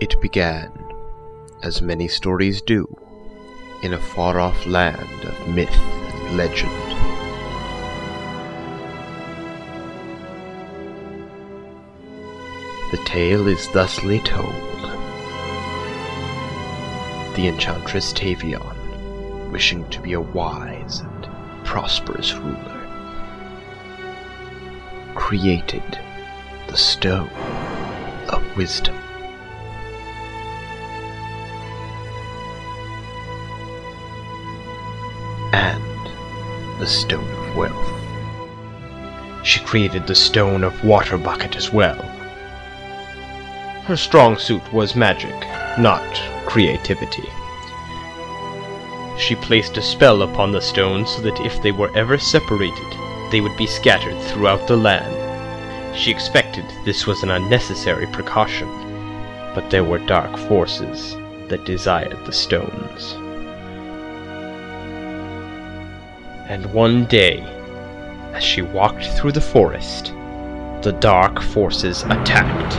It began, as many stories do, in a far-off land of myth and legend. The tale is thusly told. The enchantress Tavion, wishing to be a wise and prosperous ruler, created the Stone of Wisdom. And the Stone of Wealth. She created the Stone of Water Bucket as well. Her strong suit was magic, not creativity. She placed a spell upon the stones so that if they were ever separated, they would be scattered throughout the land. She expected this was an unnecessary precaution, but there were dark forces that desired the stones. And one day, as she walked through the forest, the dark forces attacked.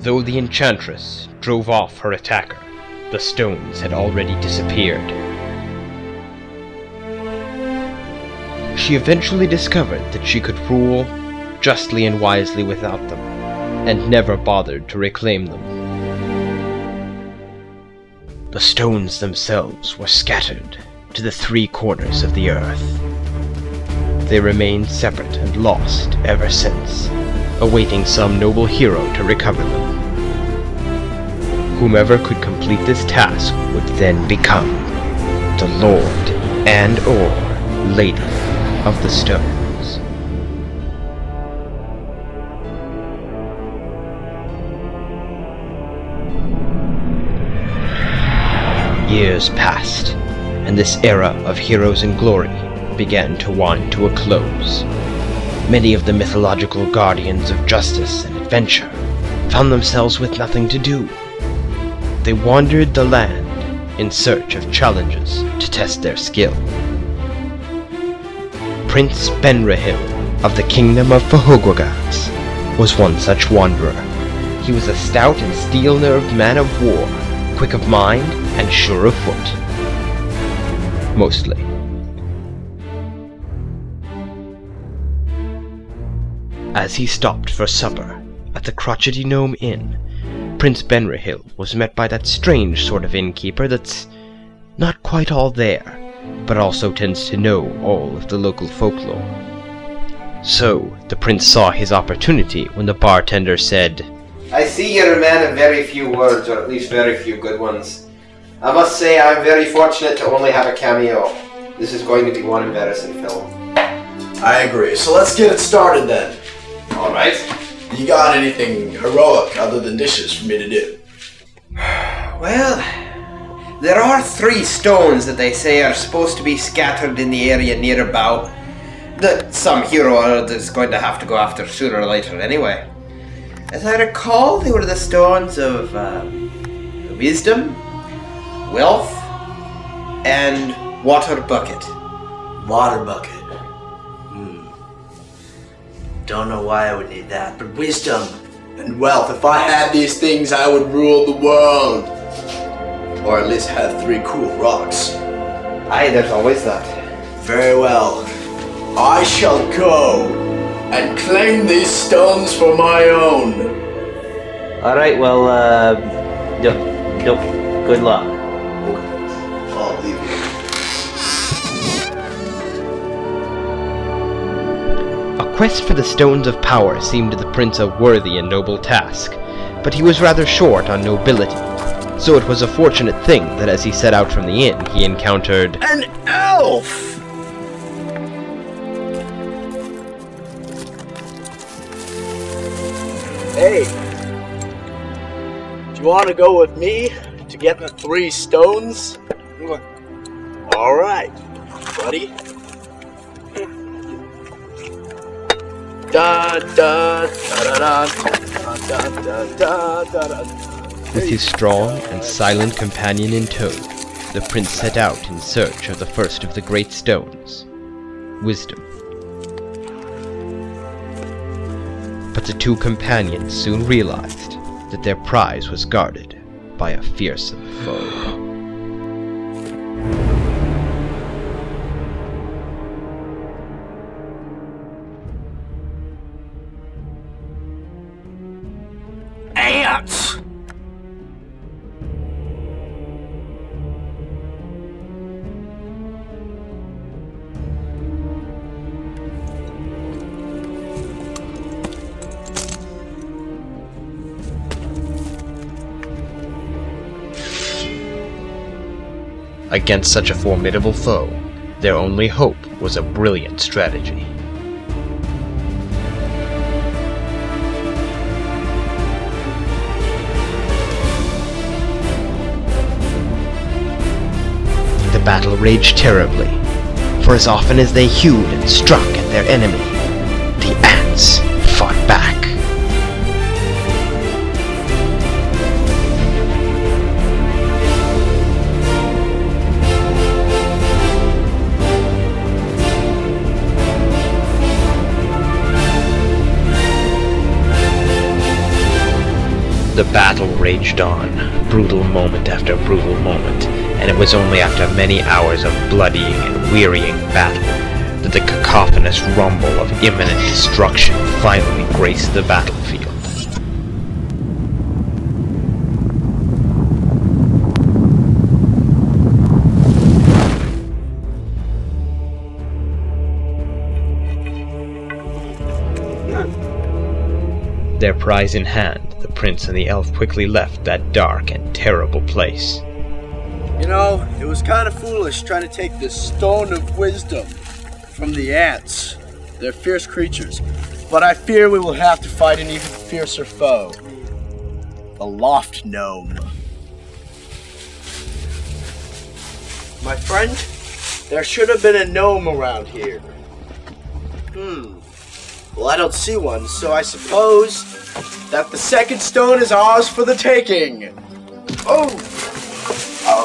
Though the enchantress drove off her attacker, the stones had already disappeared. She eventually discovered that she could rule justly and wisely without them, and never bothered to reclaim them. The stones themselves were scattered to the 3 corners of the earth. They remained separate and lost ever since, awaiting some noble hero to recover them. Whomever could complete this task would then become the Lord and/or Lady of the Stones. Years passed, and this era of heroes and glory began to wind to a close. Many of the mythological guardians of justice and adventure found themselves with nothing to do. They wandered the land in search of challenges to test their skill. Prince Benrahil of the Kingdom of Fahogwagats was one such wanderer. He was a stout and steel-nerved man of war, quick of mind and sure of foot. Mostly. As he stopped for supper at the Crotchety Gnome Inn, Prince Benrahil was met by that strange sort of innkeeper that's not quite all there, but also tends to know all of the local folklore. So, the prince saw his opportunity when the bartender said, "I see you're a man of very few words, or at least very few good ones. I must say I'm very fortunate to only have a cameo. This is going to be one embarrassing film." I agree, so let's get it started then. Alright. You got anything heroic other than dishes for me to do? Well, there are 3 stones that they say are supposed to be scattered in the area near about that some hero or other is going to have to go after sooner or later anyway. As I recall, they were the stones of wisdom, wealth, and water bucket. Water bucket. Don't know why I would need that, but wisdom And wealth. If I had these things, I would rule the world. Or at least have 3 cool rocks. Aye, there's always that. Very well. I shall go and claim these stones for my own. Alright, well, good luck. I'll leave you. A quest for the Stones of Power seemed to the prince a worthy and noble task, but he was rather short on nobility, so it was a fortunate thing that as he set out from the inn, he encountered An elf! Hey, You want to go with me to get the 3 stones? Alright, buddy. Da da da da da da da da da. With his strong and silent companion in tow, the prince set out in search of the first of the great stones, Wisdom. But the 2 companions soon realized that their prize was guarded by a fearsome foe. Ants! Against such a formidable foe, their only hope was a brilliant strategy. The battle raged terribly, for as often as they hewed and struck at their enemy, the ants fought back. The battle raged on, brutal moment after brutal moment, and it was only after many hours of bloodying and wearying battle that the cacophonous rumble of imminent destruction finally graced the battlefield. Their prize in hand, the prince and the elf quickly left that dark and terrible place. You know, it was kind of foolish trying to take the Stone of Wisdom from the ants. They're fierce creatures, but I fear we will have to fight an even fiercer foe. The Loft Gnome. My friend, there should have been a gnome around here. Well, I don't see one, so I suppose that the second stone is ours for the taking. Oh!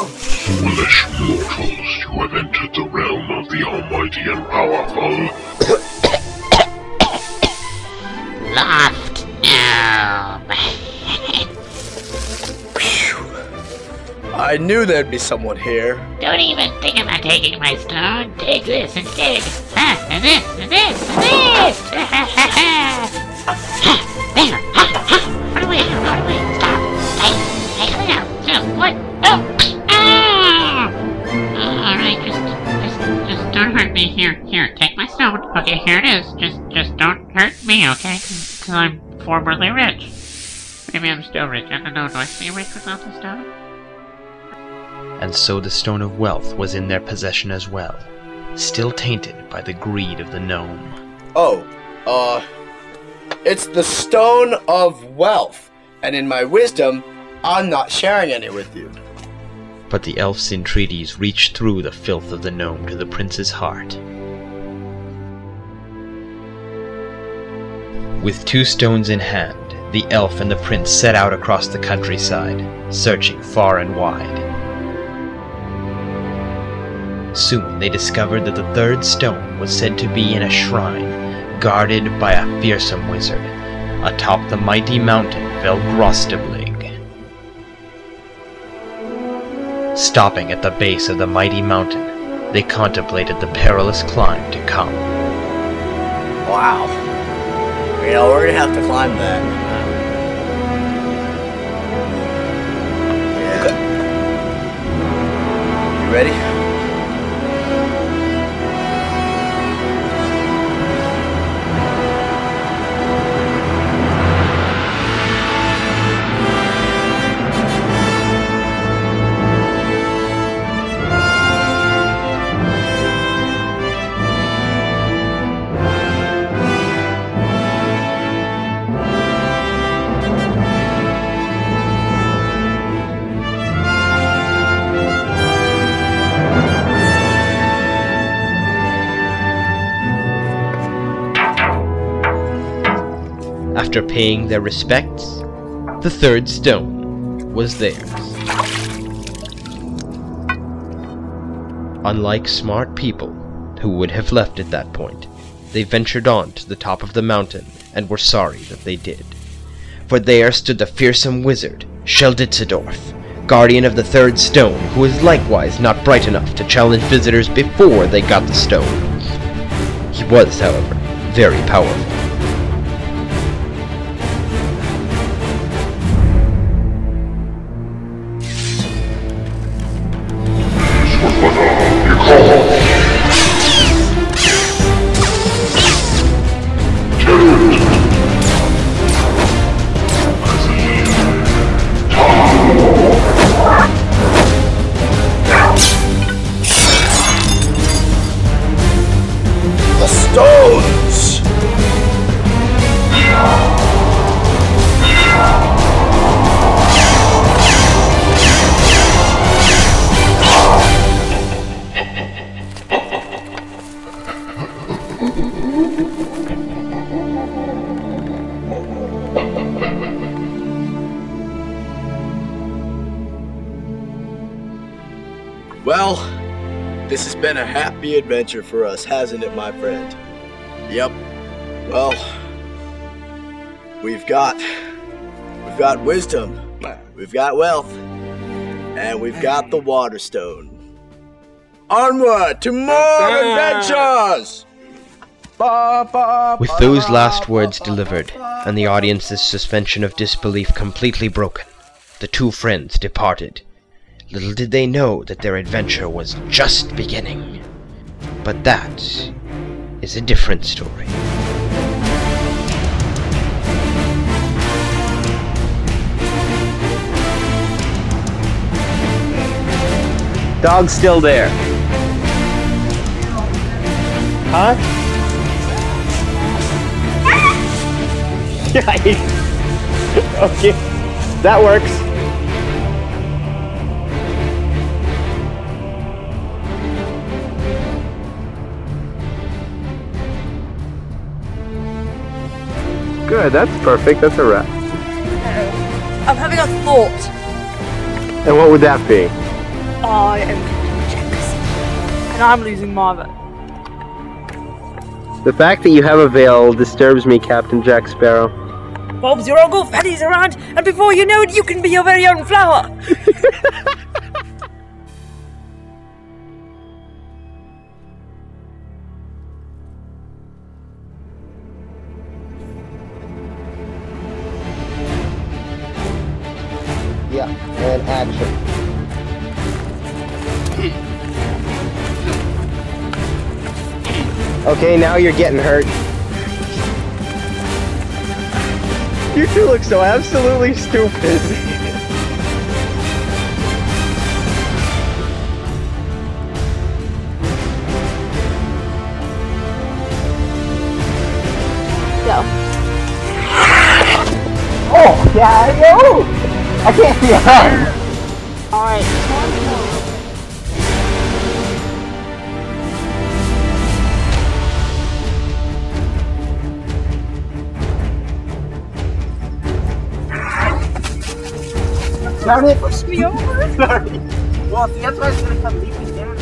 Foolish mortals, you have entered the realm of the almighty and powerful. Loft Gnome. I knew there'd be someone here. Don't even think about taking my stone. Take this instead. And this, and this, and this. There. Run away, stop. Hey, come out. No, what? No. Alright, just don't hurt me. Here, take my stone. Okay, here it is. Just don't hurt me, okay? Because I'm formerly rich. Maybe I'm still rich. I don't know. Do I stay rich without the stone? And so the Stone of Wealth was in their possession as well, still tainted by the greed of the gnome. It's the Stone of Wealth, and in my wisdom, I'm not sharing any with you. But the elf's entreaties reached through the filth of the gnome to the prince's heart. With 2 stones in hand, the elf and the prince set out across the countryside, searching far and wide. Soon they discovered that the 3rd stone was said to be in a shrine, guarded by a fearsome wizard, atop the mighty mountain Velgrostablig. Stopping at the base of the mighty mountain, they contemplated the perilous climb to come. Wow. You know, we're gonna have to climb that. Yeah. You ready? after paying their respects, the third stone was theirs. Unlike smart people, who would have left at that point, they ventured on to the top of the mountain and were sorry that they did. For there stood the fearsome wizard, Shelditzdorf, guardian of the third stone, who was likewise not bright enough to challenge visitors before they got the stone. He was, however, very powerful. Stones! Well, this has been a happy adventure for us, hasn't it, my friend? Yep. Well, we've got wisdom, we've got wealth, and we've got the water stone. Onward to more adventures! With those last words delivered, and the audience's suspension of disbelief completely broken, the two friends departed. Little did they know that their adventure was just beginning. But that is a different story. Dog's still there. Huh? Okay, that works. Good, that's perfect. That's a wrap. I'm having a thought. And what would that be? I am Captain Jax, and I'm losing Marva. The fact that you have a veil disturbs me, Captain Jack Sparrow. Bob's your uncle, Fatty's around, and before you know it, you can be your very own flower. Yeah, and action. Okay, now you're getting hurt. You two look so absolutely stupid. Go. Oh, yeah, no! I can't see a hand. Alright, Darn it! push me over. Sorry. Well, see, that's why it's gonna come leaping down.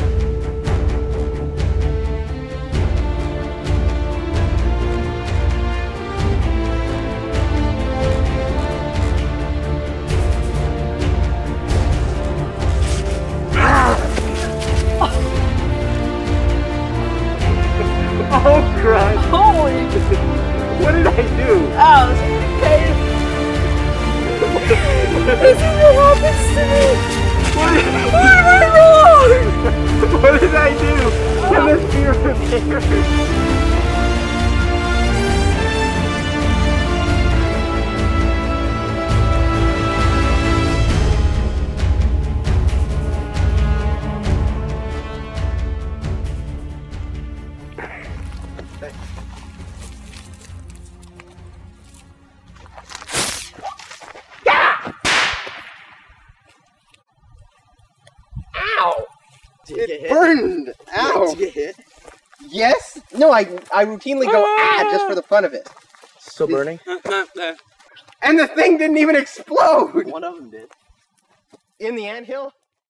Oh, crap. Holy. What did I do? Oh, okay. This is what happens to me. What am I wrong? What did I do? Can this be repaired? It burned! Ow! Did you get hit? Yes? No, I routinely go ah just for the fun of it. still burning? And the thing didn't even explode! One of them did. In the anthill?